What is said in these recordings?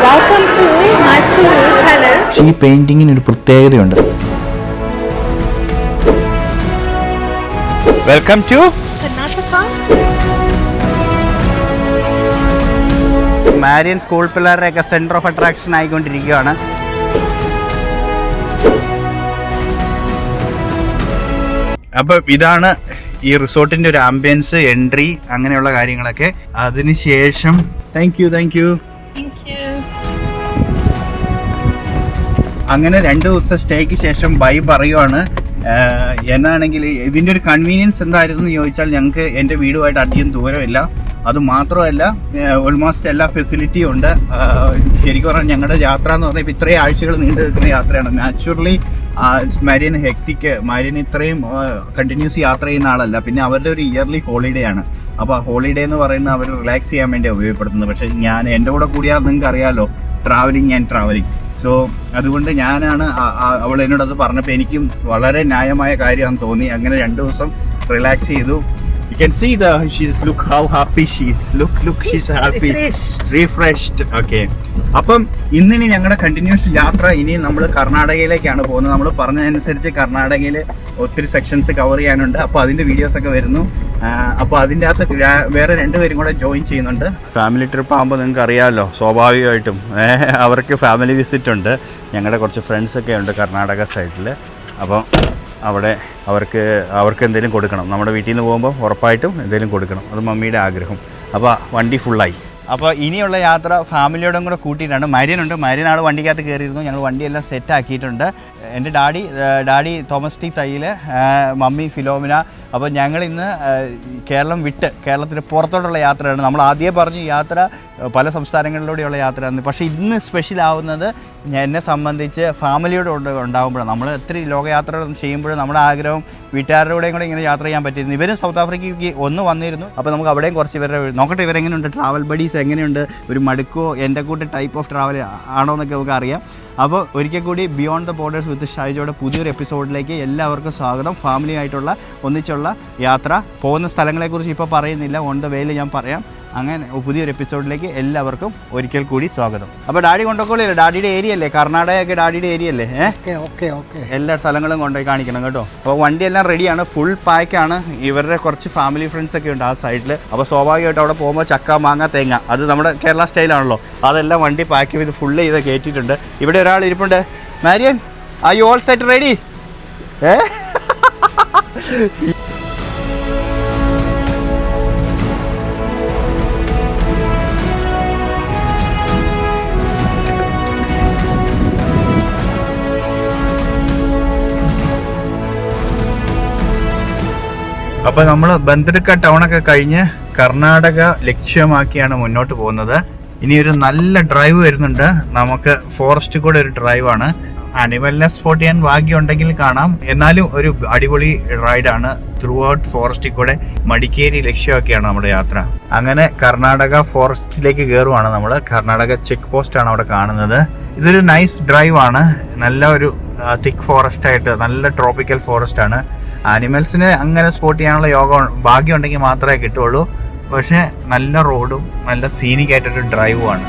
Welcome to Mysuru Palace. ഈ പെയിന്റിങ്ങിന് ഒരു പ്രത്യേകതയുണ്ട്. Welcome to Karnataka. Marian school പിള്ളേരുടെയൊക്കെ സെൻറ്റർ ഓഫ് അട്രാക്ഷൻ ആയിക്കൊണ്ടിരിക്കുകയാണ്. അപ്പം ഇതാണ് ഈ റിസോർട്ടിന്റെ ഒരു ആംബിയൻസ്, എൻട്രി, അങ്ങനെയുള്ള കാര്യങ്ങളൊക്കെ. അതിനുശേഷം താങ്ക് യു Thank you. അങ്ങനെ 2 ദിവസത്തെ സ്റ്റേക്ക് ശേഷം ബൈ പറയുവാണ്. എന്നാണെങ്കിൽ ഇതിൻ്റെ ഒരു കൺവീനിയൻസ് എന്തായിരുന്നു എന്ന് ചോദിച്ചാൽ, ഞങ്ങൾക്ക് എൻ്റെ വീടുമായിട്ട് അധികം ദൂരമില്ല. അതുമാത്രമല്ല ഓൾമോസ്റ്റ് എല്ലാ ഫെസിലിറ്റിയും ഉണ്ട്. ശരിക്കും പറഞ്ഞാൽ ഞങ്ങളുടെ യാത്ര എന്ന് പറഞ്ഞാൽ ഇപ്പോൾ ഇത്രയും ആഴ്ചകൾ നീണ്ടു നിൽക്കുന്ന യാത്രയാണ്. നാച്ചുറലി മാരിയൻ ഹെക്ടിക്ക്, മാരിയൻ ഇത്രയും കണ്ടിന്യൂസ് യാത്ര ചെയ്യുന്ന ആളല്ല. പിന്നെ അവരുടെ ഒരു ഇയർലി ഹോളിഡേ ആണ്. അപ്പോൾ ആ ഹോളിഡേ എന്ന് പറയുന്നത് അവർ റിലാക്സ് ചെയ്യാൻ വേണ്ടി ഉപയോഗപ്പെടുത്തുന്നത്. പക്ഷേ എൻ്റെ കൂടെ കൂടിയാൽ നിങ്ങൾക്ക് അറിയാമല്ലോ, ട്രാവലിംഗ് ആൻഡ് ട്രാവലിംഗ്. സോ അതുകൊണ്ട് ഞാനാണ് അവൾ എന്നോടത് പറഞ്ഞപ്പോൾ എനിക്കും വളരെ ന്യായമായ കാര്യമാണെന്ന് തോന്നി. അങ്ങനെ 2 ദിവസം റിലാക്സ് ചെയ്തു. You can see look how happy she is. Look, she's happy. Refreshed. Okay. അപ്പം ഇന്നിനി ഞങ്ങളുടെ കണ്ടിന്യൂസ് യാത്ര ഇനി നമ്മൾ കർണാടകയിലേക്കാണ് പോകുന്നത്. നമ്മൾ പറഞ്ഞതനുസരിച്ച് കർണാടകയിൽ ഒത്തിരി സെക്ഷൻസ് കവർ ചെയ്യാനുണ്ട്. അപ്പോൾ അതിൻ്റെ വീഡിയോസൊക്കെ വരുന്നു. അപ്പോൾ അതിൻ്റെ അകത്ത് വേറെ 2 പേരും കൂടെ ജോയിൻ ചെയ്യുന്നുണ്ട്. ഫാമിലി ട്രിപ്പ് ആകുമ്പോൾ നിങ്ങൾക്ക് അറിയാമല്ലോ, സ്വാഭാവികമായിട്ടും അവർക്ക് ഫാമിലി വിസിറ്റ് ഉണ്ട്. ഞങ്ങളുടെ കുറച്ച് ഫ്രണ്ട്സൊക്കെ ഉണ്ട് കർണാടക സൈഡിൽ. അപ്പം അവിടെ അവർക്ക് എന്തെങ്കിലും കൊടുക്കണം. നമ്മുടെ വീട്ടിൽ നിന്ന് പോകുമ്പോൾ ഉറപ്പായിട്ടും എന്തെങ്കിലും കൊടുക്കണം. അത് മമ്മിയുടെ ആഗ്രഹം. അപ്പോൾ വണ്ടി ഫുള്ളായി. അപ്പോൾ ഇനിയുള്ള യാത്ര ഫാമിലിയോടും കൂടെ കൂട്ടിയിട്ടാണ്. മരിയനുണ്ട്, മരിയനാൾ വണ്ടിക്കകത്ത് കയറിയിരുന്നു. ഞങ്ങൾ വണ്ടിയെല്ലാം സെറ്റ് ആക്കിയിട്ടുണ്ട്. എൻ്റെ daddy Thomas T Thayyil, mummy Philomina. അപ്പോൾ ഞങ്ങളിന്ന് കേരളം വിട്ട് കേരളത്തിന് പുറത്തോട്ടുള്ള യാത്രയാണ്. നമ്മൾ ആദ്യമേ പറഞ്ഞു യാത്ര പല സംസ്ഥാനങ്ങളിലൂടെയുള്ള യാത്രയാണ്. പക്ഷേ ഇന്ന് സ്പെഷ്യൽ ആവുന്നത് എന്നെ സംബന്ധിച്ച് ഫാമിലിയോട് ഉണ്ടാകുമ്പോഴാണ്. നമ്മൾ ഒത്തിരി ലോകയാത്ര ചെയ്യുമ്പോഴും നമ്മുടെ ആഗ്രഹം വീട്ടുകാരുടെ കൂടെയും കൂടെ ഇങ്ങനെ യാത്ര ചെയ്യാൻ പറ്റിയിരുന്നു. ഇവരും സൗത്ത് ആഫ്രിക്കയ്ക്ക് ഒന്ന് വന്നിരുന്നു. അപ്പോൾ നമുക്ക് അവിടെയും കുറച്ച് ഇവരെ നോക്കട്ടെ, ഇവരെങ്ങനെയുണ്ട്, ട്രാവൽ ബഡീസ് എങ്ങനെയുണ്ട്, ഒരു മടുക്കോ എൻ്റെ കൂട്ട് ടൈപ്പ് ഓഫ് ട്രാവൽ ആണോ എന്നൊക്കെ നമുക്ക് അറിയാം. അപ്പോൾ ഒരിക്കൽ കൂടി ബിയോണ്ട് ദ ബോർഡേഴ്സ് വിത്ത് ഷൈജോയുടെ പുതിയൊരു എപ്പിസോഡിലേക്ക് എല്ലാവർക്കും സ്വാഗതം. ഫാമിലി ആയിട്ടുള്ള ഒന്നിച്ചുള്ള യാത്ര, പോകുന്ന സ്ഥലങ്ങളെക്കുറിച്ച് ഇപ്പോൾ പറയുന്നില്ല, ഓൺ ദ വേയിൽ ഞാൻ പറയാം. അങ്ങനെ പുതിയൊരു എപ്പിസോഡിലേക്ക് എല്ലാവർക്കും ഒരിക്കൽ കൂടി സ്വാഗതം. അപ്പോൾ ഡാഡി കൊണ്ടുപോയില്ലേ, ഡാഡിയുടെ ഏരിയ അല്ലേ, കർണാടകയൊക്കെ ഡാഡിയുടെ ഏരിയ അല്ലേ? ഓക്കെ എല്ലാ സ്ഥലങ്ങളും കൊണ്ടുപോയി കാണിക്കണം കേട്ടോ. അപ്പോൾ വണ്ടിയെല്ലാം റെഡിയാണ്, ഫുൾ പാക്കാണ്. ഇവരുടെ കുറച്ച് ഫാമിലി ഫ്രണ്ട്സ് ഒക്കെ ഉണ്ട് ആ സൈഡിൽ. അപ്പോൾ സ്വാഭാവികമായിട്ട് അവിടെ പോകുമ്പോൾ ചക്ക, മാങ്ങ, തേങ്ങ, അത് നമ്മുടെ കേരള സ്റ്റൈലാണല്ലോ, അതെല്ലാം വണ്ടി പാക്ക് ചെയ്ത് ഫുള്ള് ചെയ്ത് കയറ്റിയിട്ടുണ്ട്. ഇവിടെ ഒരാൾ ഇരിപ്പുണ്ട്. Marian, are you all set ready? അപ്പോൾ നമ്മൾ ബന്ദർക്ക ടൗണൊക്കെ കഴിഞ്ഞ് കർണാടക ലക്ഷ്യമാക്കിയാണ് മുന്നോട്ട് പോകുന്നത്. ഇനി ഒരു നല്ല ഡ്രൈവ് വരുന്നുണ്ട് നമുക്ക്. ഫോറസ്റ്റ് കൂടെ ഒരു ഡ്രൈവാണ്. അനിമലിനെ സ്പോട്ട് ചെയ്യാൻ ഭാഗ്യമുണ്ടെങ്കിൽ കാണാം. എന്നാലും ഒരു അടിപൊളി റൈഡാണ്. ത്രൂ ഔട്ട് ഫോറസ്റ്റിൽ കൂടെ മടിക്കേരി ലക്ഷ്യമാക്കിയാണ് നമ്മുടെ യാത്ര. അങ്ങനെ കർണാടക ഫോറസ്റ്റിലേക്ക് കയറുവാണ് നമ്മൾ. കർണാടക ചെക്ക് പോസ്റ്റാണ് അവിടെ കാണുന്നത്. ഇതൊരു നൈസ് ഡ്രൈവാണ്. നല്ല ഒരു തിക്ക് ഫോറസ്റ്റ് ആയിട്ട്, നല്ല ട്രോപ്പിക്കൽ ഫോറസ്റ്റ് ആണ്. ആനിമൽസിനെ അങ്ങനെ സ്പോട്ട് ചെയ്യാനുള്ള ഭാഗ്യം ഉണ്ടെങ്കിൽ മാത്രമേ കിട്ടുള്ളൂ. പക്ഷെ നല്ല റോഡും നല്ല സീനിക് ആയിട്ടൊരു ഡ്രൈവുമാണ്.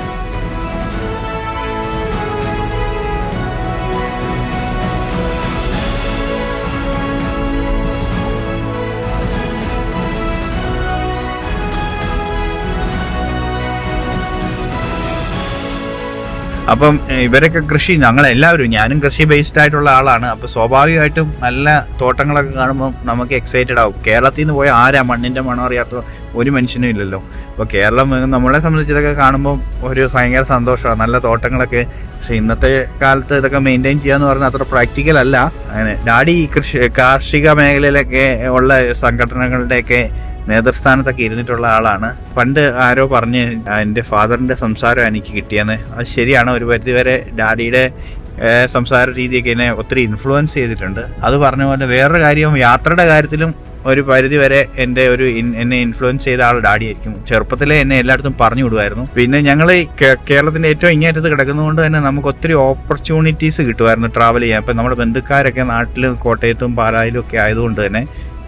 അപ്പം ഇവരൊക്കെ കൃഷി, ഞങ്ങളെല്ലാവരും, ഞാനും കൃഷി ബേസ്ഡ് ആയിട്ടുള്ള ആളാണ്. അപ്പോൾ സ്വാഭാവികമായിട്ടും നല്ല തോട്ടങ്ങളൊക്കെ കാണുമ്പോൾ നമുക്ക് എക്സൈറ്റഡ് ആവും. കേരളത്തിൽ നിന്ന് പോയ ആരാ മണ്ണിൻ്റെ മണം അറിയാത്ത ഒരു മനുഷ്യനും ഇല്ലല്ലോ. അപ്പോൾ കേരളം നമ്മളെ സംബന്ധിച്ച് ഇതൊക്കെ കാണുമ്പോൾ ഒരു ഭയങ്കര സന്തോഷമാണ്, നല്ല തോട്ടങ്ങളൊക്കെ. പക്ഷേ ഇന്നത്തെ കാലത്ത് ഇതൊക്കെ മെയിൻറ്റെയിൻ ചെയ്യാന്ന് പറഞ്ഞാൽ അത്ര പ്രാക്ടിക്കൽ അല്ല. അങ്ങനെ ഡാഡി കാർഷിക മേഖലയിലൊക്കെ ഉള്ള സംഘടനകളുടെയൊക്കെ നേതൃസ്ഥാനത്തൊക്കെ ഇരുന്നിട്ടുള്ള ആളാണ്. പണ്ട് ആരോ പറഞ്ഞ് എൻ്റെ ഫാദറിൻ്റെ സംസാരം എനിക്ക് കിട്ടിയെന്ന്. അത് ശരിയാണ്. ഒരു പരിധിവരെ ഡാഡിയുടെ സംസാര രീതിയൊക്കെ എന്നെ ഒത്തിരി ഇൻഫ്ലുവൻസ് ചെയ്തിട്ടുണ്ട്. അത് പറഞ്ഞ പോലെ വേറൊരു കാര്യം, യാത്രയുടെ കാര്യത്തിലും ഒരു പരിധിവരെ എന്നെ ഇൻഫ്ലുവൻസ് ചെയ്ത ആൾ ഡാഡിയായിരിക്കും. ചെറുപ്പത്തിലെ എന്നെ എല്ലായിടത്തും പറഞ്ഞു വിടുമായിരുന്നു. പിന്നെ ഞങ്ങൾ കേരളത്തിൻ്റെ ഏറ്റവും ഇങ്ങേറ്റത്ത് കിടക്കുന്നതുകൊണ്ട് തന്നെ നമുക്ക് ഒത്തിരി ഓപ്പർച്യൂണിറ്റീസ് കിട്ടുമായിരുന്നു ട്രാവൽ ചെയ്യാൻ. ഇപ്പം നമ്മുടെ ബന്ധുക്കാരൊക്കെ നാട്ടിൽ കോട്ടയത്തും പാലായിലും ഒക്കെ ആയതുകൊണ്ട് തന്നെ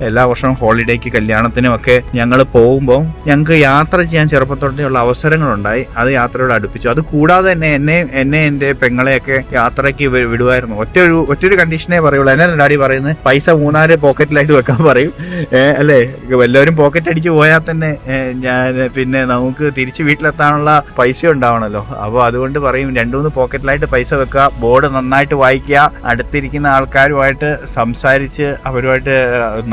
എല്ലാ വർഷവും ഹോളിഡേക്ക് കല്യാണത്തിനും ഒക്കെ ഞങ്ങൾ പോകുമ്പോൾ ഞങ്ങൾക്ക് യാത്ര ചെയ്യാൻ ചെറുപ്പത്തോടെയുള്ള അവസരങ്ങളുണ്ടായി. അത് യാത്രയോട് അടുപ്പിച്ചു. അത് കൂടാതെ തന്നെ എന്നെ എൻ്റെ പെങ്ങളെയൊക്കെ യാത്രയ്ക്ക് വിടുമായിരുന്നു. ഒറ്റൊരു കണ്ടീഷനേ പറയുള്ളൂ. എന്നെ ഡാഡി പറയുന്നത് പൈസ 3-4 പോക്കറ്റിലായിട്ട് വെക്കാൻ പറയും. അല്ലേ, വല്ലവരും പോക്കറ്റ് അടിച്ച് പോയാൽ തന്നെ ഞാൻ പിന്നെ നമുക്ക് തിരിച്ച് വീട്ടിലെത്താനുള്ള പൈസ ഉണ്ടാവണമല്ലോ. അപ്പോൾ അതുകൊണ്ട് പറയും 2-3 പോക്കറ്റിലായിട്ട് പൈസ വെക്കുക, ബോർഡ് നന്നായിട്ട് വായിക്കുക, അടുത്തിരിക്കുന്ന ആൾക്കാരുമായിട്ട് സംസാരിച്ച് അവരുമായിട്ട്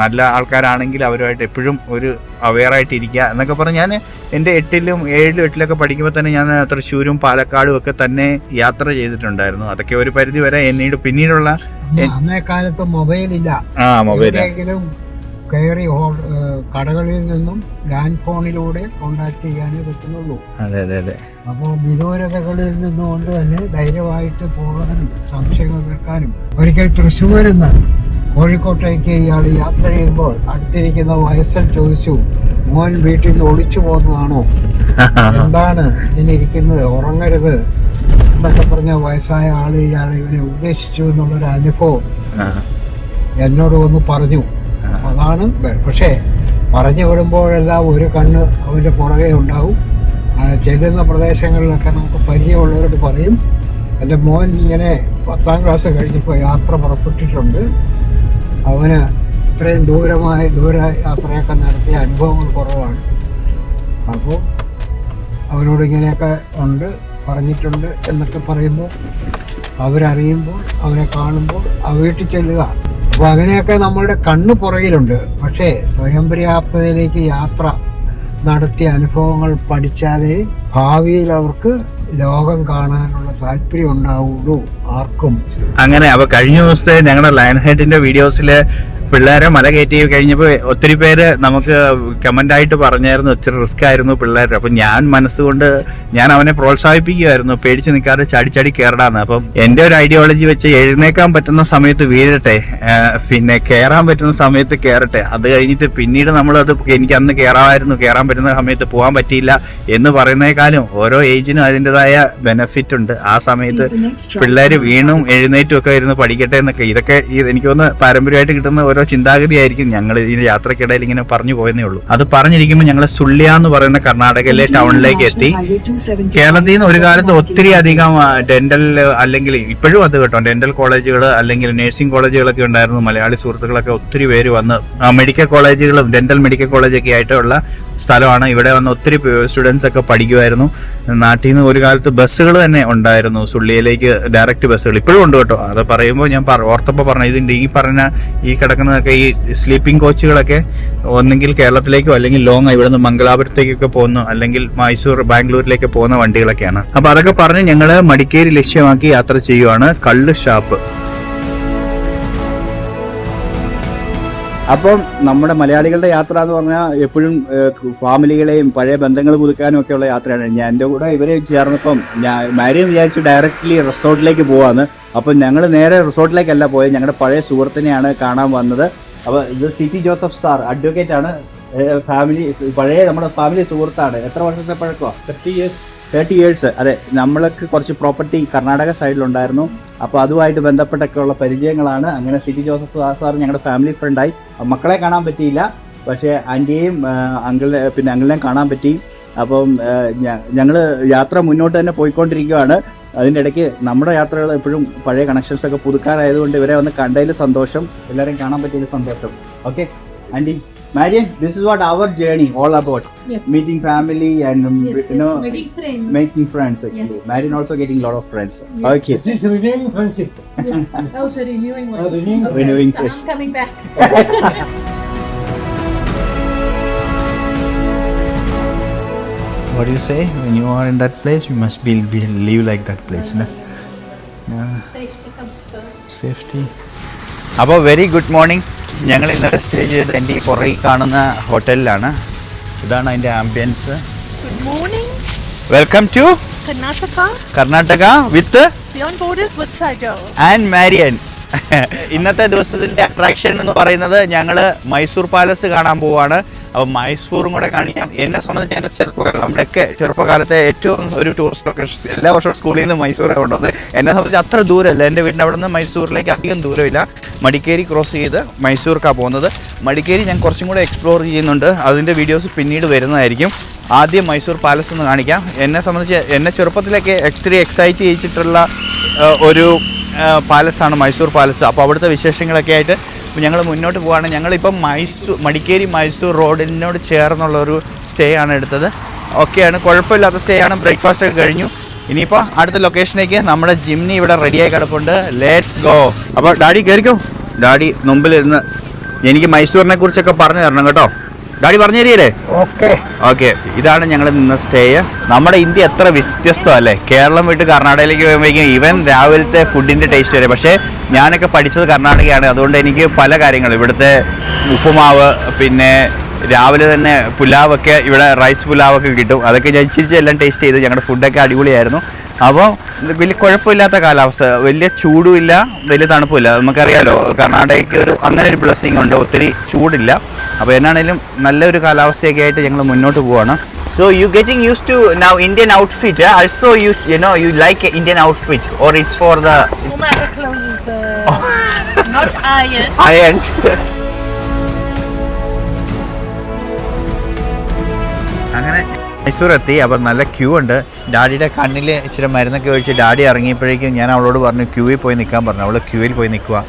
നല്ല ആൾക്കാരാണെങ്കിൽ അവരുമായിട്ട് എപ്പോഴും ഒരു അവെയറായിട്ട് ഇരിക്കുക എന്നൊക്കെ പറഞ്ഞ് ഞാൻ എൻ്റെ 8ലും 7ലും 8ലൊക്കെ പഠിക്കുമ്പോൾ തന്നെ ഞാൻ തൃശ്ശൂരും പാലക്കാടും ഒക്കെ തന്നെ യാത്ര ചെയ്തിട്ടുണ്ടായിരുന്നു. അതൊക്കെ ഒരു പരിധി വരെ പിന്നീടുള്ള അന്നേക്കാലത്ത് മൊബൈലില്ല. മൊബൈലെങ്കിലും കയറി കടകളിൽ നിന്നും ലാൻഡ് ഫോണിലൂടെ കോണ്ടാക്ട് ചെയ്യാനേ പറ്റുന്നുള്ളൂ. അതെ അതെ അതെ. അപ്പോൾ വിദൂരതകളിൽ നിന്നുകൊണ്ട് തന്നെ ധൈര്യമായിട്ട് പോകാനും സംശയങ്ങൾ തീർക്കാനും. ഒരിക്കൽ തൃശ്ശൂരിൽ നിന്ന് കോഴിക്കോട്ടേക്ക് ഇയാൾ യാത്ര ചെയ്യുമ്പോൾ അടുത്തിരിക്കുന്ന വയസ്സൻ ചോദിച്ചു, മോൻ വീട്ടിൽ നിന്ന് ഒളിച്ചു പോകുന്നതാണോ, എന്താണ് ഇതിനിരിക്കുന്നത്, ഉറങ്ങരുത് എന്നൊക്കെ പറഞ്ഞ വയസ്സായ ആള് ഇവനെ ഉദ്ദേശിച്ചു എന്നുള്ളൊരു അനുഭവം എന്നോട് വന്ന് പറഞ്ഞു. അതാണ്. പക്ഷേ പറഞ്ഞു വിടുമ്പോഴെല്ലാം ഒരു കണ്ണ് അവൻ്റെ പുറകെ ഉണ്ടാവും. ചെല്ലുന്ന പ്രദേശങ്ങളിലൊക്കെ നമുക്ക് പരിചയമുള്ളവരോട് പറയും, എൻ്റെ മോൻ ഇങ്ങനെ 10ാം ക്ലാസ് കഴിഞ്ഞപ്പോൾ യാത്ര പുറപ്പെട്ടിട്ടുണ്ട്, അവന് ഇത്രയും ദൂര യാത്രയൊക്കെ നടത്തിയ അനുഭവങ്ങൾ കുറവാണ്. അപ്പോൾ അവനോട് ഇങ്ങനെയൊക്കെ പറഞ്ഞിട്ടുണ്ട് എന്നൊക്കെ പറയുമ്പോൾ അവരറിയുമ്പോൾ അവനെ കാണുമ്പോൾ ആ വീട്ടിൽ ചെല്ലുക. അപ്പോൾ അങ്ങനെയൊക്കെ നമ്മളുടെ കണ്ണ് പുറകിലുണ്ട്. പക്ഷേ സ്വയം പര്യാപ്തതയിലേക്ക് യാത്ര നടത്തിയ അനുഭവങ്ങൾ പഠിച്ചാലേ ഭാവിയിൽ അവർക്ക് ലോകം കാണാനുള്ള താല്പര്യം ഉണ്ടാവുള്ളൂ ആർക്കും. അങ്ങനെ. അപ്പൊ കഴിഞ്ഞ ദിവസത്തെ ഞങ്ങളുടെ ലയൺ ഹെഡിന്റെ വീഡിയോസില് പിള്ളേരെ മല കയറ്റി കഴിഞ്ഞപ്പോൾ ഒത്തിരി പേര് നമുക്ക് കമന്റ് ആയിട്ട് പറഞ്ഞായിരുന്നു ഇച്ചിരി റിസ്ക് ആയിരുന്നു പിള്ളേർ. അപ്പം ഞാൻ മനസ്സുകൊണ്ട് ഞാൻ അവനെ പ്രോത്സാഹിപ്പിക്കുമായിരുന്നു, പേടിച്ച് നിൽക്കാതെ ചാടി കയറാന്ന്. അപ്പം എൻ്റെ ഒരു ഐഡിയോളജി വെച്ച് എഴുന്നേക്കാൻ പറ്റുന്ന സമയത്ത് വീഴട്ടെ, പിന്നെ കയറാൻ പറ്റുന്ന സമയത്ത് കയറട്ടെ. അത് കഴിഞ്ഞിട്ട് പിന്നീട് നമ്മളത് എനിക്ക് അന്ന് കയറാൻ പറ്റുന്ന സമയത്ത് പോകാൻ പറ്റിയില്ല എന്ന് പറയുന്നേക്കാളും ഓരോ ഏജിനും അതിൻ്റെതായ ബെനഫിറ്റ് ഉണ്ട്. ആ സമയത്ത് പിള്ളേർ വീണും എഴുന്നേറ്റും ഒക്കെ ഇരുന്ന് പഠിക്കട്ടെ എന്നൊക്കെ. ഇതൊക്കെ എനിക്ക് തോന്നുന്നു പാരമ്പര്യമായിട്ട് കിട്ടുന്ന ഓരോ ചിന്താഗതിയായിരിക്കും. ഞങ്ങൾ ഈ യാത്രക്കിടയിൽ ഇങ്ങനെ പറഞ്ഞു പോയെന്നേ ഉള്ളൂ. അത് പറഞ്ഞിരിക്കുമ്പോൾ ഞങ്ങൾ സുള്ളിയ എന്ന് പറയുന്ന കർണാടകയിലെ ടൗണിലേക്ക് എത്തി. കേരളത്തിൽ നിന്ന് ഒരു കാലത്ത് ഒത്തിരി അധികം ഡെന്റൽ, അല്ലെങ്കിൽ ഇപ്പോഴും അത് കേട്ടോ, ഡെന്റൽ കോളേജുകൾ അല്ലെങ്കിൽ നഴ്സിംഗ് കോളേജുകളൊക്കെ ഉണ്ടായിരുന്നു. മലയാളി സുഹൃത്തുക്കളൊക്കെ ഒത്തിരി പേര് വന്ന് മെഡിക്കൽ കോളേജുകളും ഡെന്റൽ മെഡിക്കൽ കോളേജൊക്കെ ആയിട്ടുള്ള സ്ഥലമാണ്. ഇവിടെ വന്ന് ഒത്തിരി സ്റ്റുഡൻസ് ഒക്കെ പഠിക്കുമായിരുന്നു. നാട്ടിൽ നിന്ന് ഒരു കാലത്ത് ബസ്സുകൾ തന്നെ ഉണ്ടായിരുന്നു, സുള്ളിയിലേക്ക് ഡയറക്റ്റ് ബസ്സുകൾ. ഇപ്പോഴും ഉണ്ട് കേട്ടോ. അത് പറയുമ്പോൾ ഞാൻ ഓർത്തപ്പോൾ പറഞ്ഞു, ഇതിൻ്റെ ഈ കിടക്കുന്നതൊക്കെ ഈ സ്ലീപ്പിംഗ് കോച്ചുകളൊക്കെ ഒന്നെങ്കിൽ കേരളത്തിലേക്കോ അല്ലെങ്കിൽ ലോങ് ഇവിടെ നിന്ന് മംഗലാപുരത്തേക്കൊക്കെ പോകുന്നു, അല്ലെങ്കിൽ മൈസൂർ ബാംഗ്ലൂരിലേക്ക് പോകുന്ന വണ്ടികളൊക്കെയാണ്. അപ്പൊ അതൊക്കെ പറഞ്ഞ് ഞങ്ങള് മടിക്കേരി ലക്ഷ്യമാക്കി യാത്ര ചെയ്യുവാണ്. കള്ള് ഷാപ്പ്. അപ്പം നമ്മുടെ മലയാളികളുടെ യാത്ര എന്ന് പറഞ്ഞാൽ എപ്പോഴും ഫാമിലികളെയും പഴയ ബന്ധങ്ങൾ പുതുക്കാനും ഒക്കെയുള്ള യാത്രയാണ്. ഞാൻ എൻ്റെ കൂടെ ഇവരെ ചേർന്നപ്പം മാരിയും വിചാരിച്ചു ഡയറക്റ്റ്ലി റിസോർട്ടിലേക്ക് പോവാന്ന്. അപ്പം ഞങ്ങൾ നേരെ റിസോർട്ടിലേക്കല്ല പോയത്, ഞങ്ങളുടെ പഴയ സുഹൃത്തിനെയാണ് കാണാൻ വന്നത്. അപ്പോൾ ഇത് സിറ്റി ജോസഫ് സാർ അഡ്വക്കേറ്റ് ആണ്, പഴയ നമ്മുടെ ഫാമിലി സുഹൃത്താണ്. എത്ര വർഷത്തെ പഴക്കമാണ്? 30 years. അതെ, നമ്മൾക്ക് കുറച്ച് പ്രോപ്പർട്ടി കർണാടക സൈഡിലുണ്ടായിരുന്നു. അപ്പോൾ അതുമായിട്ട് ബന്ധപ്പെട്ടൊക്കെ ഉള്ള പരിചയങ്ങളാണ്. അങ്ങനെ സിറ്റി ജോസഫ് സാർ ഞങ്ങളുടെ ഫാമിലി ഫ്രണ്ടായി. മക്കളെ കാണാൻ പറ്റിയില്ല, പക്ഷേ ആൻറ്റിയെയും അങ്കിളിനെയും കാണാൻ പറ്റി. അപ്പം ഞങ്ങൾ യാത്ര മുന്നോട്ട് തന്നെ പോയിക്കൊണ്ടിരിക്കുകയാണ്. അതിൻ്റെ ഇടയ്ക്ക് നമ്മുടെ യാത്രകൾ എപ്പോഴും പഴയ കണക്ഷൻസ് ഒക്കെ പുതുക്കാനായതുകൊണ്ട് ഇവരെ വന്ന് കണ്ടതിൽ സന്തോഷം, എല്ലാവരെയും കാണാൻ പറ്റിയതിൽ സന്തോഷം. Okay aunty, Marian, this is what our journey all about. Yes. Meeting family and making friends actually. Yes. Marian also getting a lot of friends. Yes. Okay. This is renewing friendship. Yes. Oh, it's a renewing one. Renewing So friendship. I'm coming back. What do you say? When you are in that place, you must live like that place. Safety comes first. Safety. അപ്പോൾ very good morning. ഞങ്ങൾ ഇന്നലെ stay ചെയ്ത് എൻ്റെ ഈ പുറകിൽ കാണുന്ന ഹോട്ടലിലാണ്. ഇതാണ് അതിൻ്റെ ambience. Good morning. Welcome to Karnataka with Beyond Borders with Sajo. And Marian. ഇന്നത്തെ ദിവസത്തിൻ്റെ അട്രാക്ഷൻ എന്ന് പറയുന്നത് ഞങ്ങൾ മൈസൂർ പാലസ് കാണാൻ പോവാണ്. അപ്പോൾ മൈസൂറും കൂടെ കാണിക്കാം. എന്നെ സംബന്ധിച്ച് എൻ്റെ നമ്മുടെയൊക്കെ ചെറുപ്പകാലത്തെ ഏറ്റവും ഒരു ടൂറിസ്റ്റ് ലൊക്കേഷൻ. എല്ലാ വർഷവും സ്കൂളിൽ നിന്ന് മൈസൂർ കൊണ്ടുവന്നത്. എന്നെ സംബന്ധിച്ച് അത്ര ദൂരമല്ല, എൻ്റെ വീടിൻ്റെ അവിടെ നിന്ന് മൈസൂരിലേക്ക് അധികം ദൂരമില്ല. മടിക്കേരി ക്രോസ് ചെയ്ത് മൈസൂർക്കാണ് പോകുന്നത്. മടിക്കേരി ഞാൻ കുറച്ചും കൂടെ എക്സ്പ്ലോർ ചെയ്യുന്നുണ്ട്, അതിൻ്റെ വീഡിയോസ് പിന്നീട് വരുന്നതായിരിക്കും. ആദ്യം മൈസൂർ പാലസ് ഒന്ന് കാണിക്കാം. എന്നെ സംബന്ധിച്ച് എന്നെ ചെറുപ്പത്തിലൊക്കെ ഒത്തിരി എക്സൈറ്റ് ചെയ്യിച്ചിട്ടുള്ള ഒരു പാലസാണ് മൈസൂർ പാലസ്. അപ്പോൾ അവിടുത്തെ വിശേഷങ്ങളൊക്കെ ആയിട്ട് ഞങ്ങൾ മുന്നോട്ട് പോവുകയാണ്. ഞങ്ങളിപ്പം മടിക്കേരി മൈസൂർ റോഡിനോട് ചേർന്നുള്ളൊരു സ്റ്റേ ആണ് എടുത്തത്. ഓക്കെയാണ്, കുഴപ്പമില്ലാത്ത സ്റ്റേ ആണ്. ബ്രേക്ക്ഫാസ്റ്റ് ഒക്കെ കഴിഞ്ഞു. ഇനിയിപ്പോൾ അടുത്ത ലൊക്കേഷനിലേക്ക് നമ്മുടെ ജിംനി ഇവിടെ റെഡിയായി കിടപ്പുണ്ട്. Let's go. അപ്പോൾ ഡാഡി കയറിക്കോ. ഡാഡി മുമ്പിലിരുന്ന് എനിക്ക് മൈസൂരിനെ കുറിച്ചൊക്കെ പറഞ്ഞു തരണം കേട്ടോ. ഡാഡി പറഞ്ഞു തരികയല്ലേ? ഓക്കെ. ഇതാണ് ഞങ്ങൾ നിന്ന സ്റ്റേ. നമ്മുടെ ഇന്ത്യ എത്ര വ്യത്യസ്തമല്ലേ. കേരളം വിട്ട് കർണാടകയിലേക്ക് പോകുമ്പോഴേക്കും ഇവൻ രാവിലത്തെ ഫുഡിൻ്റെ ടേസ്റ്റ് വരെ. പക്ഷേ ഞാനൊക്കെ പഠിച്ചത് കർണാടകയാണ്, അതുകൊണ്ട് എനിക്ക് പല കാര്യങ്ങളും ഇവിടുത്തെ ഉപ്പുമാവ്, പിന്നെ രാവിലെ തന്നെ പുലാവൊക്കെ, ഇവിടെ റൈസ് പുലാവൊക്കെ കിട്ടും. അതൊക്കെ ഞാൻ ഇച്ചിരിച്ചെല്ലാം ടേസ്റ്റ് ചെയ്ത്. ഞങ്ങളുടെ ഫുഡൊക്കെ അടിപൊളിയായിരുന്നു. അപ്പോൾ വലിയ കുഴപ്പമില്ലാത്ത കാലാവസ്ഥ, വലിയ ചൂടുമില്ല, വലിയ തണുപ്പില്ല. നമുക്കറിയാലോ കർണാടകയ്ക്ക് അങ്ങനെ ഒരു ബ്ലെസ്സിങ് ഉണ്ട്, ഒത്തിരി ചൂടില്ല. അപ്പോൾ എന്നാണേലും നല്ലൊരു കാലാവസ്ഥയൊക്കെ ആയിട്ട് ഞങ്ങൾ മുന്നോട്ട് പോവാണ്. So you getting used to now Indian outfit, yeah? Also you know you like Indian outfit, or it's for the All my other clothes is not iron. iron. അങ്ങനെ മൈസൂർ എത്തി. അപ്പം നല്ല ക്യൂ ഉണ്ട്. ഡാഡിയുടെ കണ്ണിൽ ഇച്ചിരി മരുന്നൊക്കെ ഒഴിച്ച് ഡാഡി ഇറങ്ങിയപ്പോഴേക്കും ഞാൻ അവളോട് പറഞ്ഞു ക്യൂവിൽ പോയി നിൽക്കാൻ പറഞ്ഞു. അവൾ ക്യൂവിൽ പോയി നിൽക്കുക.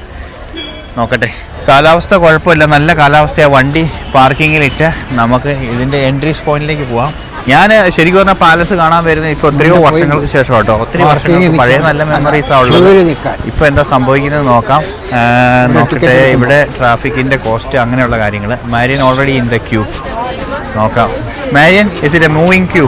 നോക്കട്ടെ, കാലാവസ്ഥ കുഴപ്പമില്ല, നല്ല കാലാവസ്ഥയാണ്. വണ്ടി പാർക്കിങ്ങിലിട്ട് നമുക്ക് ഇതിൻ്റെ എൻട്രി പോയിന്റിലേക്ക് പോവാം. ഞാൻ ശരിക്കും പറഞ്ഞാൽ പാലസ് കാണാൻ വരുന്നത് ഇപ്പോൾ എത്രയോ വർഷങ്ങൾക്ക് ശേഷം കേട്ടോ. ഒത്തിരി വർഷങ്ങൾക്ക് പഴയ നല്ല മെമ്മറീസാണ് ഉള്ളത്. ഇപ്പോൾ എന്താ സംഭവിക്കുന്നത് നോക്കാം. നോക്കട്ടെ, ഇവിടെ ട്രാഫിക്കിൻ്റെ കോസ്റ്റ് അങ്ങനെയുള്ള കാര്യങ്ങൾ. Marian already in the queue. നോക്കാം. Marian, is it a moving queue?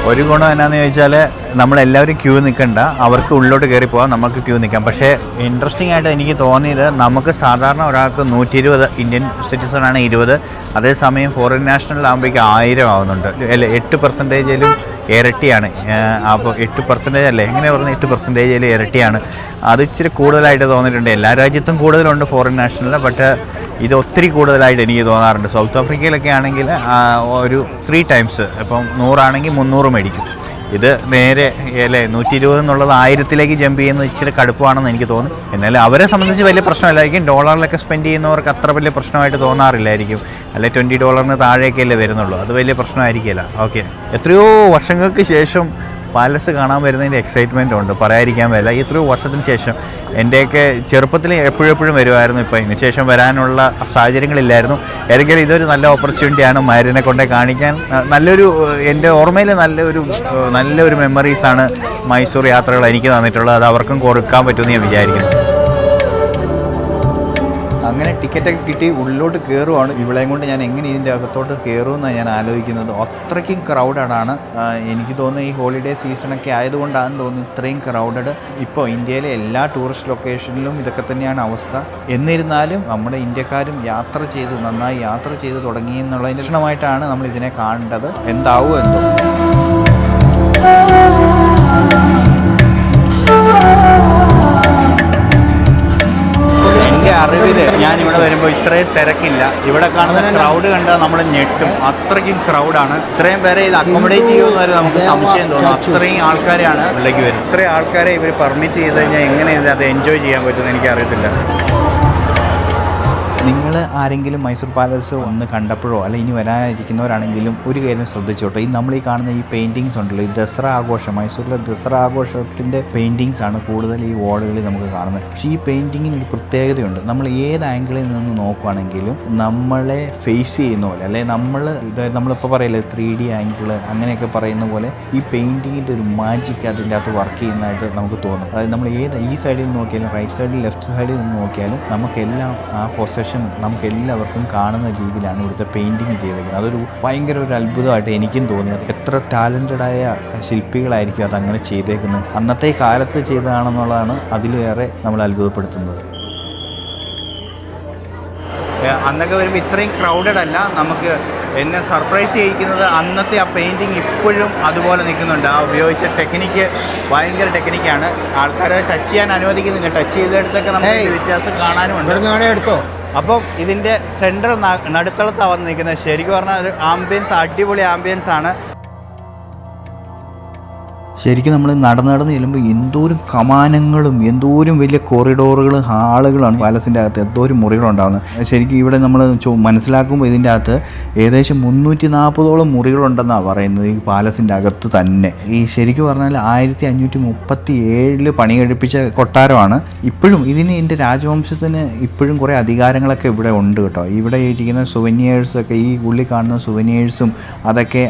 ഒരു ഗുണം എന്നാന്ന് ചോദിച്ചാൽ നമ്മളെല്ലാവരും ക്യൂ നിൽക്കണ്ട, അവർക്ക് ഉള്ളിലോട്ട് കയറി പോകാം, നമുക്ക് ക്യൂ നിൽക്കാം. പക്ഷേ ഇൻട്രസ്റ്റിംഗ് ആയിട്ട് എനിക്ക് തോന്നിയത്, നമുക്ക് സാധാരണ ഒരാൾക്ക് 120, ഇന്ത്യൻ സിറ്റിസൺ ആണ് 20, അതേസമയം ഫോറിൻ നാഷണൽ ആകുമ്പോഴേക്കും 1000 ആവുന്നുണ്ട്. അല്ല, 8%-ലും ഇരട്ടിയാണ്. അപ്പോൾ 8% അല്ലേ, എങ്ങനെ പറഞ്ഞാൽ 8%-ലും ഇരട്ടിയാണ്. അത് ഇച്ചിരി കൂടുതലായിട്ട് തോന്നിയിട്ടുണ്ട്. എല്ലാ രാജ്യത്തും കൂടുതലുണ്ട് ഫോറിൻ നാഷണൽ, ബട്ട് ഇത് ഒത്തിരി കൂടുതലായിട്ട് എനിക്ക് തോന്നാറുണ്ട്. സൗത്ത് ആഫ്രിക്കയിലൊക്കെ ആണെങ്കിൽ ഒരു 3 times, ഇപ്പം 100 ആണെങ്കിൽ 300 മേടിക്കും. ഇത് നേരെ അല്ലേ 120 എന്നുള്ളത് 1000-ലേക്ക് ജമ്പ് ചെയ്യുന്നത് ഇച്ചിരി കടുപ്പമാണെന്ന് എനിക്ക് തോന്നുന്നു. എന്നാലും അവരെ സംബന്ധിച്ച് വലിയ പ്രശ്നമില്ലായിരിക്കും. ഡോളറിലൊക്കെ സ്പെൻഡ് ചെയ്യുന്നവർക്ക് അത്ര വലിയ പ്രശ്നമായിട്ട് തോന്നാറില്ലായിരിക്കും. അല്ലെ $20 താഴേക്കല്ലേ വരുന്നുള്ളൂ, അത് വലിയ പ്രശ്നമായിരിക്കില്ല. ഓക്കെ, എത്രയോ വർഷങ്ങൾക്ക് ശേഷം പാലസ് കാണാൻ വരുന്നതിൻ്റെ എക്സൈറ്റ്മെൻ്റ് ഉണ്ട്, പറയാതിരിക്കാൻ പറ്റില്ല. എത്രയോ വർഷത്തിന് ശേഷം. എൻ്റെയൊക്കെ ചെറുപ്പത്തിൽ എപ്പോഴും വരുമായിരുന്നു. ഇപ്പോൾ ഇതിന് ശേഷം വരാനുള്ള സാഹചര്യങ്ങളില്ലായിരുന്നു. ഏതെങ്കിലും ഇതൊരു നല്ല ഓപ്പർച്യൂണിറ്റിയാണ് മാരിനെ കൊണ്ടേ കാണിക്കാൻ. നല്ലൊരു, എൻ്റെ ഓർമ്മയിൽ നല്ലൊരു മെമ്മറീസാണ് മൈസൂർ യാത്രകൾ എനിക്ക് തന്നിട്ടുള്ളത്. അത് അവർക്കും കൊടുക്കാൻ പറ്റുമെന്ന് ഞാൻ വിചാരിക്കുന്നു. അങ്ങനെ ടിക്കറ്റൊക്കെ കിട്ടി ഉള്ളിലോട്ട് കയറുവാണ്. ഇവിടെയും കൊണ്ട് ഞാൻ എങ്ങനെ ഇതിൻ്റെ അകത്തോട്ട് കയറുമെന്നാണ് ഞാൻ ആലോചിക്കുന്നത്. അത്രയ്ക്കും ക്രൗഡാണ്. എനിക്ക് തോന്നുന്നു ഈ ഹോളിഡേ സീസണൊക്കെ ആയതുകൊണ്ടാണെന്ന് തോന്നുന്നു ഇത്രയും ക്രൗഡഡ്. ഇപ്പോൾ ഇന്ത്യയിലെ എല്ലാ ടൂറിസ്റ്റ് ലൊക്കേഷനിലും ഇതൊക്കെ തന്നെയാണ് അവസ്ഥ. എന്നിരുന്നാലും നമ്മുടെ ഇന്ത്യക്കാരും നന്നായി യാത്ര ചെയ്ത് തുടങ്ങി എന്നുള്ളതിൻ്റെ ലക്ഷണമായിട്ടാണ് നമ്മൾ ഇതിനെ കാണേണ്ടത്. എന്താവും എന്തോ. എൻ്റെ അറിവിൽ ഞാനിവിടെ വരുമ്പോൾ ഇത്രയും തിരക്കില്ല. ഇവിടെ കാണുന്ന ക്രൗഡ് കണ്ടാൽ നമ്മൾ ഞെട്ടും. അത്രയ്ക്കും ക്രൗഡാണ്. ഇത്രയും പേരെ ഇത് അക്കോമഡേറ്റ് ചെയ്യുമെന്ന് വരെ നമുക്ക് സംശയം തോന്നും. അത്രയും ആൾക്കാരെയാണ് ഇവിടേക്ക് വരുന്നത്. ഇത്രയും ആൾക്കാരെ ഇവർ പെർമിറ്റ് ചെയ്ത് കഴിഞ്ഞാൽ എങ്ങനെ അത് എൻജോയ് ചെയ്യാൻ പറ്റുമെന്ന് എനിക്കറിയത്തില്ല. നിങ്ങൾ ആരെങ്കിലും മൈസൂർ പാലസ് ഒന്ന് കണ്ടപ്പോഴോ അല്ല ഇനി വരാനിരിക്കുന്നവരാണെങ്കിലും ഒരു കാര്യം ശ്രദ്ധിച്ചോട്ടോ. നമ്മൾ ഈ കാണുന്ന ഈ പെയിൻറ്റിങ്സ് ഉണ്ടല്ലോ, ഈ ദസറ ആഘോഷം, മൈസൂരിലെ ദസറ ആഘോഷത്തിൻ്റെ പെയിൻറ്റിങ്സ് ആണ് കൂടുതൽ ഈ വാളുകളിൽ നമുക്ക് കാണുന്നത്. പക്ഷേ ഈ പെയിൻറ്റിങ്ങിന് ഒരു പ്രത്യേകതയുണ്ട്. നമ്മൾ ഏത് ആംഗിളിൽ നിന്ന് നോക്കുകയാണെങ്കിലും നമ്മളെ ഫേസ് ചെയ്യുന്ന പോലെ, അല്ലെങ്കിൽ നമ്മളിപ്പോൾ പറയില്ലേ 3D ആംഗിള് അങ്ങനെയൊക്കെ പറയുന്ന പോലെ ഈ പെയിൻറ്റിങ്ങിൻ്റെ ഒരു മാജിക് അതിൻ്റെ അകത്ത് വർക്ക് ചെയ്യുന്നതായിട്ട് നമുക്ക് തോന്നും. അതായത് നമ്മൾ ഈ സൈഡിൽ നിന്ന് നോക്കിയാലും റൈറ്റ് സൈഡിൽ ലെഫ്റ്റ് സൈഡിൽ നിന്ന് നോക്കിയാലും നമുക്കെല്ലാം ആ പൊസഷൻ നമുക്ക് എല്ലാവർക്കും കാണുന്ന രീതിയിലാണ് ഇവിടുത്തെ പെയിൻറ്റിങ് ചെയ്തേക്കുന്നത്. അതൊരു ഭയങ്കര ഒരു അത്ഭുതമായിട്ട് എനിക്കും തോന്നിയത്. എത്ര ടാലൻറ്റഡായ ശില്പികളായിരിക്കും അതങ്ങനെ ചെയ്തേക്കുന്നത്. അന്നത്തെ കാലത്ത് ചെയ്തതാണെന്നുള്ളതാണ് അതിലേറെ നമ്മൾ അത്ഭുതപ്പെടുത്തുന്നത്. അന്നൊക്കെ വരുമ്പോൾ ഇത്രയും ക്രൗഡഡ് അല്ല. നമുക്ക് എന്നെ സർപ്രൈസ് ചെയ്യിക്കുന്നത് അന്നത്തെ ആ പെയിൻറ്റിങ് ഇപ്പോഴും അതുപോലെ നിൽക്കുന്നുണ്ട്. ആ ഉപയോഗിച്ച ടെക്നിക്ക് ഭയങ്കര ടെക്നിക്കാണ്. ആൾക്കാരെ ടച്ച് ചെയ്യാൻ അനുവദിക്കുന്നില്ല. ടച്ച് ചെയ്തെടുത്തൊക്കെ നമുക്ക് വ്യത്യാസം കാണാനുമുണ്ട്. എടുത്തോ. അപ്പോൾ ഇതിൻ്റെ സെൻട്രൽ നടുത്തളത്താണ് വന്ന് നിൽക്കുന്നത്. ശരിക്കും പറഞ്ഞാൽ ഒരു ആംബിയൻസ്, അടിപൊളി ആംബിയൻസ് ആണ്. ശരിക്കും നമ്മൾ നടന്ന് ചെല്ലുമ്പോൾ എന്തോരം കമാനങ്ങളും എന്തോരം വലിയ കോറിഡോറുകളും ഹാളുകളാണ് പാലസിൻ്റെ അകത്ത്, എന്തോരം മുറികളുണ്ടാകുന്നത്. ശരിക്കും ഇവിടെ നമ്മൾ മനസ്സിലാക്കുമ്പോൾ ഇതിൻ്റെ അകത്ത് ഏകദേശം 340ഓളം മുറികളുണ്ടെന്നാണ് പറയുന്നത് ഈ പാലസിൻ്റെ അകത്ത് തന്നെ. ഈ ശരിക്കും പറഞ്ഞാൽ 1537 പണി കഴിപ്പിച്ച കൊട്ടാരമാണ്. ഇപ്പോഴും ഇതിന് എൻ്റെ രാജവംശത്തിന് ഇപ്പോഴും കുറേ അധികാരങ്ങളൊക്കെ ഇവിടെ ഉണ്ട് കേട്ടോ. ഇവിടെ ഇരിക്കുന്ന സുവനിയേഴ്സൊക്കെ, ഈ ഉള്ളിൽ കാണുന്ന സുവനിയേഴ്സും അതൊക്കെ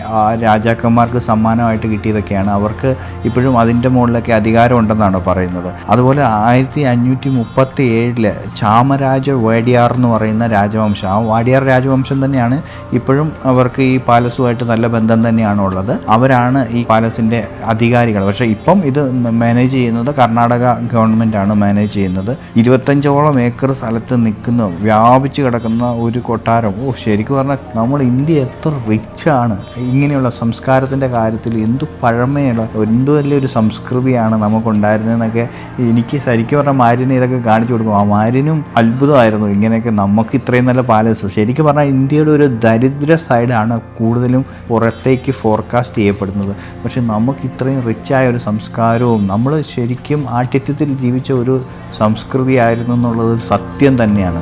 രാജാക്കന്മാർക്ക് സമ്മാനമായിട്ട് കിട്ടിയതൊക്കെയാണ്. അവർക്ക് ഇപ്പോഴും അതിൻ്റെ മുകളിലൊക്കെ അധികാരം ഉണ്ടെന്നാണ് പറയുന്നത്. അതുപോലെ 1537 ചാമരാജ വാഡിയാർ എന്ന് പറയുന്ന രാജവംശം, ആ വാഡിയാർ രാജവംശം തന്നെയാണ് ഇപ്പോഴും അവർക്ക് ഈ പാലസുമായിട്ട് നല്ല ബന്ധം തന്നെയാണ് ഉള്ളത്. അവരാണ് ഈ പാലസിൻ്റെ അധികാരികൾ. പക്ഷേ ഇപ്പം ഇത് മാനേജ് ചെയ്യുന്നത് കർണാടക ഗവൺമെൻറ്റാണ് മാനേജ് ചെയ്യുന്നത്. 25ഓളം ഏക്കർ സ്ഥലത്ത് നിൽക്കുന്ന വ്യാപിച്ച് കിടക്കുന്ന ഒരു കൊട്ടാരം. ശരിക്കും പറഞ്ഞാൽ നമ്മൾ ഇന്ത്യ എത്ര റിച്ചാണ് ഇങ്ങനെയുള്ള സംസ്കാരത്തിൻ്റെ കാര്യത്തിൽ. എന്തു പഴമയുള്ള എന്തു വലിയൊരു സംസ്കൃതിയാണ് നമുക്കുണ്ടായിരുന്നതെന്നൊക്കെ എനിക്ക് ശരിക്കും പറഞ്ഞാൽ മാര്യനെ ഇതൊക്കെ കാണിച്ചു കൊടുക്കും. ആ മാര്യനും അത്ഭുതമായിരുന്നു ഇങ്ങനെയൊക്കെ നമുക്ക് ഇത്രയും നല്ല പാലസ്. ശരിക്കും പറഞ്ഞാൽ ഇന്ത്യയുടെ ഒരു ദരിദ്ര സൈഡാണ് കൂടുതലും പുറത്തേക്ക് ഫോർകാസ്റ്റ് ചെയ്യപ്പെടുന്നത്. പക്ഷെ നമുക്ക് ഇത്രയും റിച്ചായ ഒരു സംസ്കാരവും നമ്മൾ ശരിക്കും ആഠ്യത്വത്തിൽ ജീവിച്ച ഒരു സംസ്കൃതി ആയിരുന്നു എന്നുള്ളത് സത്യം തന്നെയാണ്.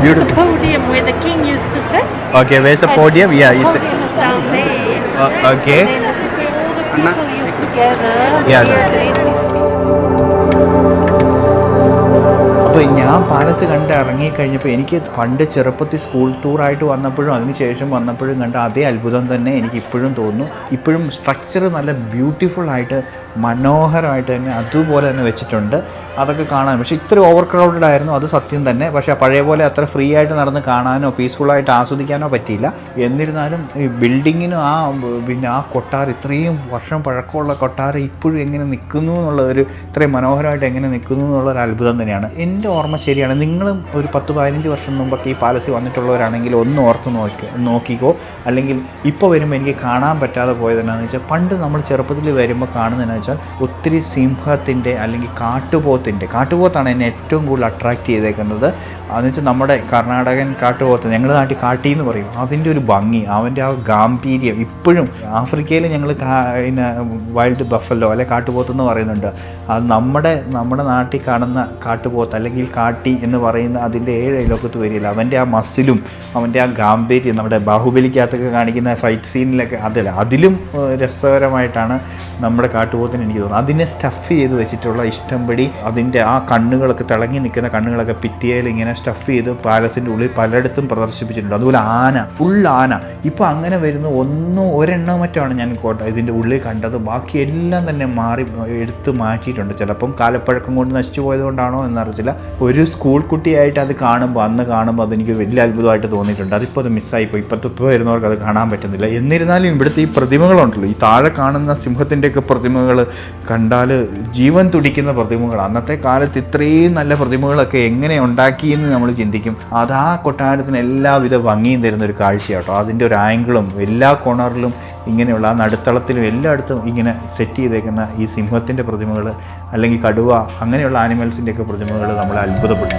The podium where the king used to sit. Okay, where's the podium? Yeah, The podium is down there. Okay. And then this is where all the people used to gather. Yeah. അപ്പോൾ ഞാൻ palace കണ്ട് ഇറങ്ങിക്കഴിഞ്ഞപ്പോൾ എനിക്ക് പണ്ട് ചെറുപ്പത്തിൽ school ടൂറായിട്ട് വന്നപ്പോഴും അതിനുശേഷം വന്നപ്പോഴും കണ്ട അതേ അത്ഭുതം തന്നെ എനിക്ക് ഇപ്പോഴും തോന്നുന്നു. ഇപ്പോഴും സ്ട്രക്ചർ നല്ല ബ്യൂട്ടിഫുള്ളായിട്ട് മനോഹരമായിട്ട് തന്നെ അതുപോലെ തന്നെ വെച്ചിട്ടുണ്ട്. അതൊക്കെ കാണാൻ പക്ഷേ ഇത്ര ഓവർ ക്രൗഡഡ് ആയിരുന്നു, അത് സത്യം തന്നെ. പക്ഷേ പഴയ പോലെ അത്ര ഫ്രീ ആയിട്ട് നടന്ന് കാണാനോ പീസ്ഫുള്ളായിട്ട് ആസ്വദിക്കാനോ പറ്റിയില്ല. എന്നിരുന്നാലും ഈ ബിൽഡിങ്ങിനും പിന്നെ ആ കൊട്ടാരം, ഇത്രയും വർഷം പഴക്കമുള്ള കൊട്ടാരം ഇപ്പോഴും എങ്ങനെ നിൽക്കുന്നു എന്നുള്ള ഒരു, ഇത്രയും മനോഹരമായിട്ട് എങ്ങനെ നിൽക്കുന്നു എന്നുള്ളൊരു അത്ഭുതം തന്നെയാണ്. എൻ്റെ ഓർമ്മ ശരിയാണ്, നിങ്ങളും ഒരു 10-15 വർഷം മുമ്പൊക്കെ ഈ പാലസിൽ വന്നിട്ടുള്ളവരാണെങ്കിൽ ഒന്ന് ഓർത്ത് നോക്കിക്കോ. അല്ലെങ്കിൽ ഇപ്പോൾ വരുമ്പോൾ എനിക്ക് കാണാൻ പറ്റാതെ പോയത് എന്നാന്ന് വെച്ചാൽ, പണ്ട് നമ്മൾ ചെറുപ്പത്തിൽ വരുമ്പോൾ കാണുന്നതെന്ന് വെച്ചാൽ ഒത്തിരി സിംഹത്തിൻ്റെ അല്ലെങ്കിൽ കാട്ടുപോത്താണ് എന്നെ ഏറ്റവും കൂടുതൽ അട്രാക്റ്റ് ചെയ്തേക്കുന്നത്. അതെന്ന് വെച്ചാൽ നമ്മുടെ കർണാടകൻ കാട്ടുപോത്ത്, ഞങ്ങളുടെ നാട്ടിൽ കാട്ടി എന്ന് പറയും. അതിൻ്റെ ഒരു ഭംഗി, അവൻ്റെ ആ ഗാംഭീര്യം ഇപ്പോഴും. ആഫ്രിക്കയിൽ ഞങ്ങൾ പിന്നെ വൈൽഡ് ബഫല്ലോ അല്ലെ കാട്ടുപോത്ത് എന്ന് പറയുന്നുണ്ട്. അത് നമ്മുടെ നാട്ടിൽ കാണുന്ന കാട്ടുപോത്ത് അല്ലെങ്കിൽ കാട്ടി എന്ന് പറയുന്ന അതിൻ്റെ 7 അയലോക്കത്ത് വരില്ല. അവൻ്റെ ആ മസിലും അവൻ്റെ ആ ഗാംഭീര്യം നമ്മുടെ ബാഹുബലിക്കകത്തൊക്കെ കാണിക്കുന്ന ഫൈറ്റ് സീനിലൊക്കെ അതിലും രസകരമായിട്ടാണ് നമ്മുടെ കാട്ടുപോത്തിന് എനിക്ക് തോന്നുന്നത്. അതിനെ സ്റ്റഫ് ചെയ്ത് വെച്ചിട്ടുള്ള ഇഷ്ടംപടി അതിൻ്റെ ആ കണ്ണുകളൊക്കെ, തിളങ്ങി നിൽക്കുന്ന കണ്ണുകളൊക്കെ ഭിത്തിയിൽ ഇങ്ങനെ സ്റ്റഫ് ചെയ്ത് പാലസിൻ്റെ ഉള്ളിൽ പലയിടത്തും പ്രദർശിപ്പിച്ചിട്ടുണ്ട്. അതുപോലെ ആന, ഫുൾ ആന. ഇപ്പോൾ അങ്ങനെ വരുന്ന ഒരെണ്ണം മറ്റാണ് ഞാൻ ഇതിൻ്റെ ഉള്ളിൽ കണ്ടത്. ബാക്കി എല്ലാം തന്നെ എടുത്ത് മാറ്റിയിട്ടുണ്ട്. ചിലപ്പം കാലപ്പഴക്കം കൊണ്ട് നശിച്ചു പോയതുകൊണ്ടാണോ എന്നറിയില്ല. ഒരു സ്കൂൾ കുട്ടിയായിട്ട് അത് അന്ന് കാണുമ്പോൾ അതെനിക്ക് വലിയ അത്ഭുതമായിട്ട് തോന്നിയിട്ടുണ്ട്. അതിപ്പോൾ അത് മിസ്സായിപ്പോയി. ഇപ്പോൾ വരുന്നവർക്ക് അത് കാണാൻ പറ്റുന്നില്ല. എന്നിരുന്നാലും ഇവിടുത്തെ ഈ പ്രതിമകളുണ്ടല്ലോ, ഈ താഴെ കാണുന്ന സിംഹത്തിൻ്റെയൊക്കെ പ്രതിമകൾ കണ്ടാൽ ജീവൻ തുടിക്കുന്ന പ്രതിമകൾ. അന്നത്തെ കാലത്ത് ഇത്രയും നല്ല പ്രതിമകളൊക്കെ എങ്ങനെ ഉണ്ടാക്കിയെന്ന് നമ്മൾ ചിന്തിക്കും. അത് ആ കൊട്ടാരത്തിന് എല്ലാവിധ ഭംഗിയും തരുന്ന ഒരു കാഴ്ചയാട്ടോ. അതിൻ്റെ ഒരു ആംഗിളും എല്ലാ കോണറിലും ഇങ്ങനെയുള്ള ആ നടുത്തളത്തിലും എല്ലായിടത്തും ഇങ്ങനെ സെറ്റ് ചെയ്തേക്കുന്ന ഈ സിംഹത്തിൻ്റെ പ്രതിമകൾ അല്ലെങ്കിൽ കടുവ അങ്ങനെയുള്ള ആനിമൽസിൻ്റെയൊക്കെ പ്രതിമകൾ നമ്മളെ അത്ഭുതപ്പെട്ടു.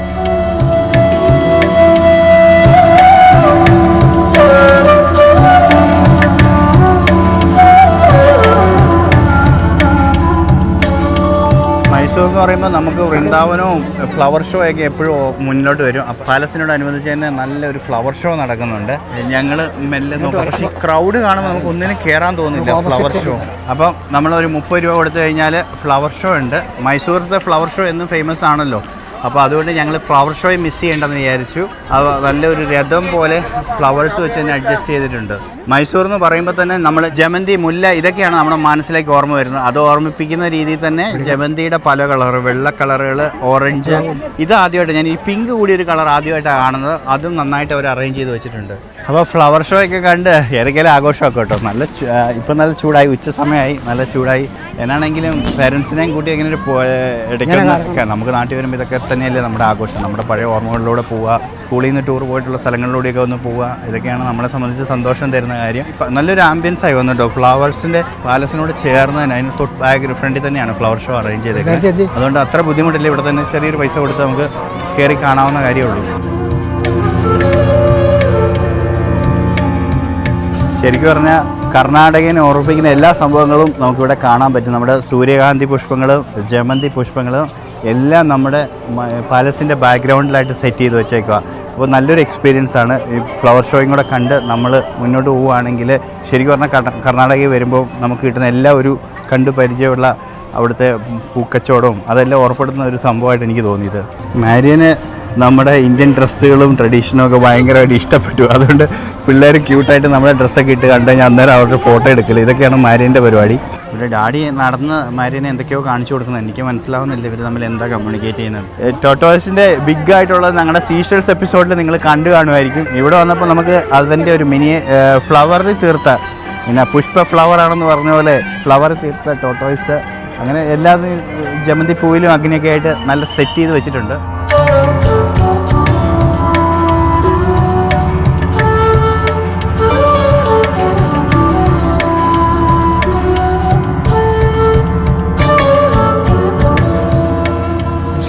മൈസൂർ എന്ന് പറയുമ്പോൾ നമുക്ക് വൃന്ദാവനവും ഫ്ലവർ ഷോ ഒക്കെ എപ്പോഴും മുന്നോട്ട് വരും. പാലസിനോടനുബന്ധിച്ച് തന്നെ നല്ലൊരു ഫ്ലവർ ഷോ നടക്കുന്നുണ്ട്. ഞങ്ങൾ മെല്ലെ നോക്കാം. പക്ഷേ ക്രൗഡ് കാണുമ്പോൾ നമുക്ക് ഒന്നിനും കയറാൻ തോന്നില്ല. ഫ്ലവർ ഷോ അപ്പം നമ്മളൊരു 30 രൂപ കൊടുത്തു കഴിഞ്ഞാൽ ഫ്ലവർ ഷോ ഉണ്ട്. മൈസൂരത്തെ ഫ്ലവർ ഷോ എന്നും ഫേമസ് ആണല്ലോ. അപ്പോൾ അതുകൊണ്ട് ഞങ്ങൾ ഫ്ലവർ ഷോയെ മിസ് ചെയ്യേണ്ടെന്ന് വിചാരിച്ചു. അത് നല്ലൊരു രഥം പോലെ ഫ്ലവേഴ്സ് വെച്ച് തന്നെ അഡ്ജസ്റ്റ് ചെയ്തിട്ടുണ്ട്. മൈസൂർ എന്ന് പറയുമ്പോൾ തന്നെ നമ്മൾ ജമന്തി, മുല്ല ഇതൊക്കെയാണ് നമ്മുടെ മനസ്സിലേക്ക് ഓർമ്മ വരുന്നത്. അത് ഓർമ്മിപ്പിക്കുന്ന രീതിയിൽ തന്നെ ജമന്തിയുടെ പല കളർ, വെള്ള കളറുകൾ, ഓറഞ്ച്, ഇത് ആദ്യമായിട്ട് ഞാൻ ഈ പിങ്ക് കൂടിയൊരു കളർ ആദ്യമായിട്ടാണ് കാണുന്നത്. അതും നന്നായിട്ട് അവർ അറേഞ്ച് ചെയ്ത് വെച്ചിട്ടുണ്ട്. അപ്പോൾ ഫ്ലവർ ഷോ ഒക്കെ കണ്ട് ഏതൊക്കെയാലും ആഘോഷമൊക്കെ കേട്ടോ. ഇപ്പം നല്ല ചൂടായി, ഉച്ച സമയമായി, നല്ല ചൂടായി. എന്നാണെങ്കിലും പേരൻസിനെയും കൂട്ടി എങ്ങനെ ഒരു എടുക്കുന്ന നമുക്ക് നാട്ടിൽ വരുമ്പോൾ ഇതൊക്കെ തന്നെയല്ലേ നമ്മുടെ ആഘോഷം. നമ്മുടെ പഴയ ഓർമ്മകളിലൂടെ പോവുക, സ്കൂളിൽ നിന്ന് ടൂർ പോയിട്ടുള്ള സ്ഥലങ്ങളിലൂടെയൊക്കെ ഒന്ന് പോവുക, ഇതൊക്കെയാണ് നമ്മളെ സംബന്ധിച്ച് സന്തോഷം തരുന്ന കാര്യം. നല്ലൊരു ആംബിയൻസ് ആയി വന്നിട്ടോ. ഫ്ലവേഴ്സിൻ്റെ പാലസിനോട് ചേർന്ന് തന്നെ അതിന് തൊട്ട് ബാക്ക് ഫ്രണ്ടിൽ തന്നെയാണ് ഫ്ലവർ ഷോ അറേഞ്ച് ചെയ്തേക്കുന്നത്. അതുകൊണ്ട് അത്ര ബുദ്ധിമുട്ടില്ല. ഇവിടെ തന്നെ ചെറിയൊരു പൈസ കൊടുത്ത് നമുക്ക് കയറി കാണാവുന്ന കാര്യമുള്ളൂ. ശരിക്കും പറഞ്ഞാൽ കർണാടകനെ ഓർമ്മിപ്പിക്കുന്ന എല്ലാ സംഭവങ്ങളും നമുക്കിവിടെ കാണാൻ പറ്റും. നമ്മുടെ സൂര്യകാന്തി പുഷ്പങ്ങളും ജമന്തി പുഷ്പങ്ങളും എല്ലാം നമ്മുടെ പാലസിൻ്റെ ബാക്ക്ഗ്രൗണ്ടിലായിട്ട് സെറ്റ് ചെയ്ത് വെച്ചേക്കുക. അപ്പോൾ നല്ലൊരു എക്സ്പീരിയൻസ് ആണ്. ഈ ഫ്ലവർ ഷോയും കൂടെ കണ്ട് നമ്മൾ മുന്നോട്ട് പോവുകയാണെങ്കിൽ ശരിക്കും പറഞ്ഞാൽ കർണാടകയിൽ വരുമ്പോൾ നമുക്ക് കിട്ടുന്ന എല്ലാ ഒരു കണ്ടു പരിചയമുള്ള അവിടുത്തെ പൂക്കച്ചവടവും അതെല്ലാം ഓർപ്പെടുത്തുന്ന ഒരു സംഭവമായിട്ട് എനിക്ക് തോന്നിയത്. മാരിയന് നമ്മുടെ ഇന്ത്യൻ ഡ്രസ്സുകളും ട്രഡീഷനും ഒക്കെ ഭയങ്കരമായിട്ട് ഇഷ്ടപ്പെട്ടു. അതുകൊണ്ട് പിള്ളേർ ക്യൂട്ടായിട്ട് നമ്മുടെ ഡ്രസ്സൊക്കെ ഇട്ട് കണ്ടു കഴിഞ്ഞാൽ അന്നേരം അവരുടെ ഫോട്ടോ എടുക്കൽ. ഇതൊക്കെയാണ് മാരിയൻ്റെ പരിപാടി. ഇവിടെ ഡാഡി നടന്ന് മാരിയനെ എന്തൊക്കെയോ കാണിച്ചു കൊടുക്കുന്നത് എനിക്ക് മനസ്സിലാവുന്നില്ല ഇവർ തമ്മിൽ എന്താ കമ്മ്യൂണിക്കേറ്റ് ചെയ്യുന്നത്. ടോട്ടോയ്സിൻ്റെ ബിഗ് ആയിട്ടുള്ളത് ഞങ്ങളുടെ സീഷൽസ് എപ്പിസോഡിൽ നിങ്ങൾ കണ്ടു കാണുമായിരിക്കും. ഇവിടെ വന്നപ്പോൾ നമുക്ക് അതിൻ്റെ ഒരു മിനി ഫ്ലവറിൽ തീർത്ത പിന്നെ പുഷ്പ ഫ്ലവർ ആണെന്ന് പറഞ്ഞ പോലെ ഫ്ലവറിൽ തീർത്ത ടോട്ടോയ്സ് അങ്ങനെ എല്ലാ ജമന്തി പൂവിലും അഗ്നിയൊക്കെ ആയിട്ട് നല്ല സെറ്റ് ചെയ്ത് വെച്ചിട്ടുണ്ട്.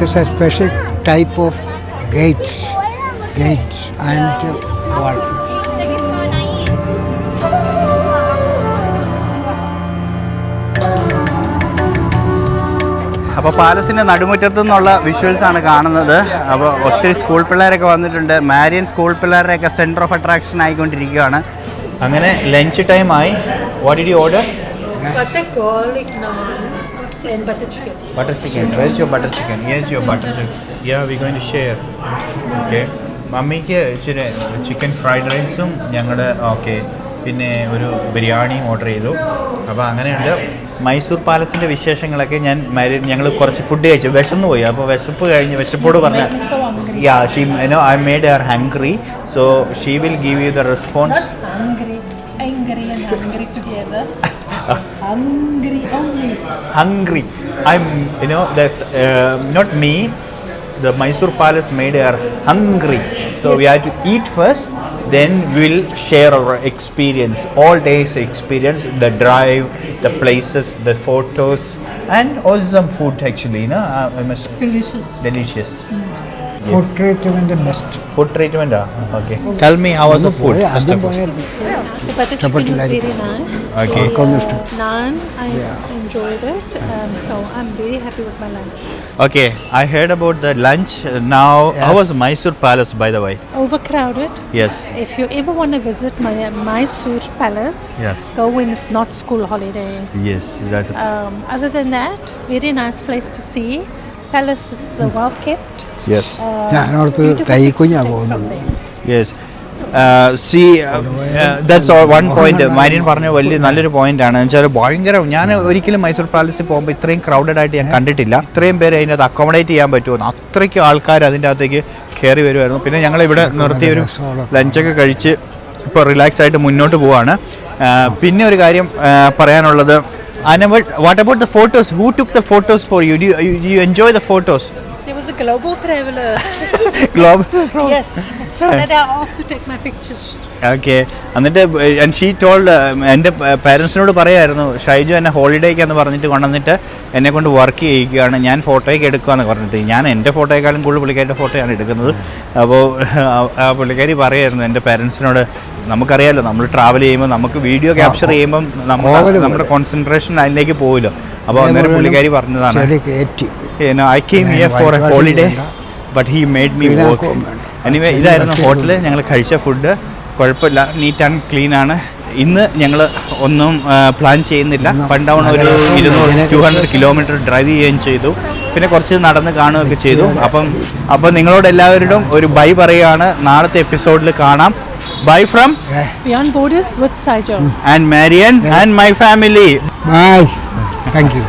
This is a special type of gates and wall. അപ്പോൾ പാലസിൻ്റെ നടുമുറ്റത്തു നിന്നുള്ള വിഷ്വൽസാണ് കാണുന്നത്. അപ്പോൾ ഒത്തിരി സ്കൂൾ പിള്ളേരൊക്കെ വന്നിട്ടുണ്ട്. മാരിയൻ സ്കൂൾ പിള്ളേരുടെയൊക്കെ സെൻറ്റർ ഓഫ് അട്രാക്ഷൻ ആയിക്കൊണ്ടിരിക്കുകയാണ്. അങ്ങനെ ലഞ്ച് ടൈമായി. What did you order? Butter garlic naan and butter chicken. Butter chicken. Where is your butter chicken? Here's your butter chicken. Yeah, we're going to share. Okay. മമ്മിക്ക് ഇച്ചിരി chicken fried റൈസും ഞങ്ങളുടെ പിന്നെ ഒരു ബിരിയാണിയും ഓർഡർ ചെയ്തു. അപ്പോൾ അങ്ങനെയുണ്ട്. മൈസൂർ പാലസിൻ്റെ വിശേഷങ്ങളൊക്കെ ഞങ്ങൾ കുറച്ച് ഫുഡ് കഴിച്ചു. വിശന്നു പോയി. അപ്പോൾ വിശപ്പോട് പറഞ്ഞ I made Har hungry. So she will give you the response. Angry and hungry together. Hungry only. Hungry. I'm not me. The Mysore Palace made her hungry. So we have to eat first. Then we'll share our experience, all days experience, the drive, the places, the photos, and awesome food actually, delicious. Food treatment is best. Food treatment, okay. Tell me how was the food? First of all. The butter chicken was very nice. Okay. Naan, I enjoyed it. So I'm very happy with my lunch. Okay, I heard about the lunch. Now, how was Mysore Palace, by the way? Overcrowded. Yes. If you ever want to visit Mysore Palace, Yes. go when it's not school holiday. Yes, that's. Other than that, very nice place to see. Palace is well kept. Yes. ഞാനോടത്ത് Beautiful തൈക്കുഞ്ഞാ things to take from പോകുന്നത്. there. Yes. See, that's all one point. Marian പറഞ്ഞ വലിയ നല്ലൊരു point ആണ്. വെച്ചാൽ ഭയങ്കര ഞാൻ ഒരിക്കലും മൈസൂർ പാലസിൽ പോകുമ്പോൾ ഇത്രയും ക്രൗഡഡ് ആയിട്ട് ഞാൻ കണ്ടിട്ടില്ല. ഇത്രയും പേര് അതിനകത്ത് അക്കോമഡേറ്റ് ചെയ്യാൻ പറ്റുമോ, അത്രയ്ക്ക് ആൾക്കാർ അതിൻ്റെ അകത്തേക്ക് കയറി വരുമായിരുന്നു. പിന്നെ ഞങ്ങൾ ഇവിടെ നിർത്തി ഒരു ലഞ്ചൊക്കെ കഴിച്ച് ഇപ്പോൾ റിലാക്സ് ആയിട്ട് മുന്നോട്ട് പോവാണ്. പിന്നെ ഒരു കാര്യം പറയാനുള്ളത്, what about the photos? Who took the photos for you? Do you enjoy the photos? There was a global traveler. Global? Yes. That I asked to take my pictures. Okay. എന്നിട്ട് and she told, എൻ്റെ പാരൻസിനോട് പറയായിരുന്നു ഷൈജു എന്നെ ഹോളിഡേക്ക് എന്ന് പറഞ്ഞിട്ട് കൊണ്ടുവന്നിട്ട് എന്നെ കൊണ്ട് work ചെയ്യിക്കുകയാണ്, ഞാൻ ഫോട്ടോയൊക്കെ എടുക്കുകയെന്ന് പറഞ്ഞിട്ട്. ഞാൻ എൻ്റെ ഫോട്ടോയെക്കാളും കൂടുതൽ പുള്ളിക്കാരുടെ ഫോട്ടോയാണ് എടുക്കുന്നത്. അപ്പോൾ പുള്ളിക്കാരി പറയായിരുന്നു എൻ്റെ പാരൻസിനോട്, നമുക്കറിയാമല്ലോ നമ്മൾ ട്രാവൽ ചെയ്യുമ്പോൾ നമുക്ക് വീഡിയോ ക്യാപ്ചർ ചെയ്യുമ്പം നമ്മുടെ കോൺസെൻട്രേഷൻ അതിലേക്ക് പോകുമല്ലോ. അപ്പോൾ അന്നേരം പുള്ളിക്കാരി പറഞ്ഞതാണ്, I came here for A holiday but he made me work. Anyway ഇതായിരുന്നു ഹോട്ടൽ ഞങ്ങൾ കഴിച്ച ഫുഡ്. കുഴപ്പമില്ല, നീറ്റ് ആൻഡ് ക്ലീൻ ആണ്. ഇന്ന് ഞങ്ങൾ ഒന്നും പ്ലാൻ ചെയ്യുന്നില്ല. പണ്ടവണ ഒരു 200 കിലോമീറ്റർ ഡ്രൈവ് ചെയ്യുകയും ചെയ്തു. പിന്നെ കുറച്ച് നടന്ന് കാണുകയൊക്കെ ചെയ്തു. അപ്പം നിങ്ങളോട് എല്ലാവരോടും ഒരു ബൈ പറയുകയാണ്. നാളത്തെ എപ്പിസോഡിൽ കാണാം. Bye from Beyond Borders with Saijo and Marian and my family. Bye. Thank you.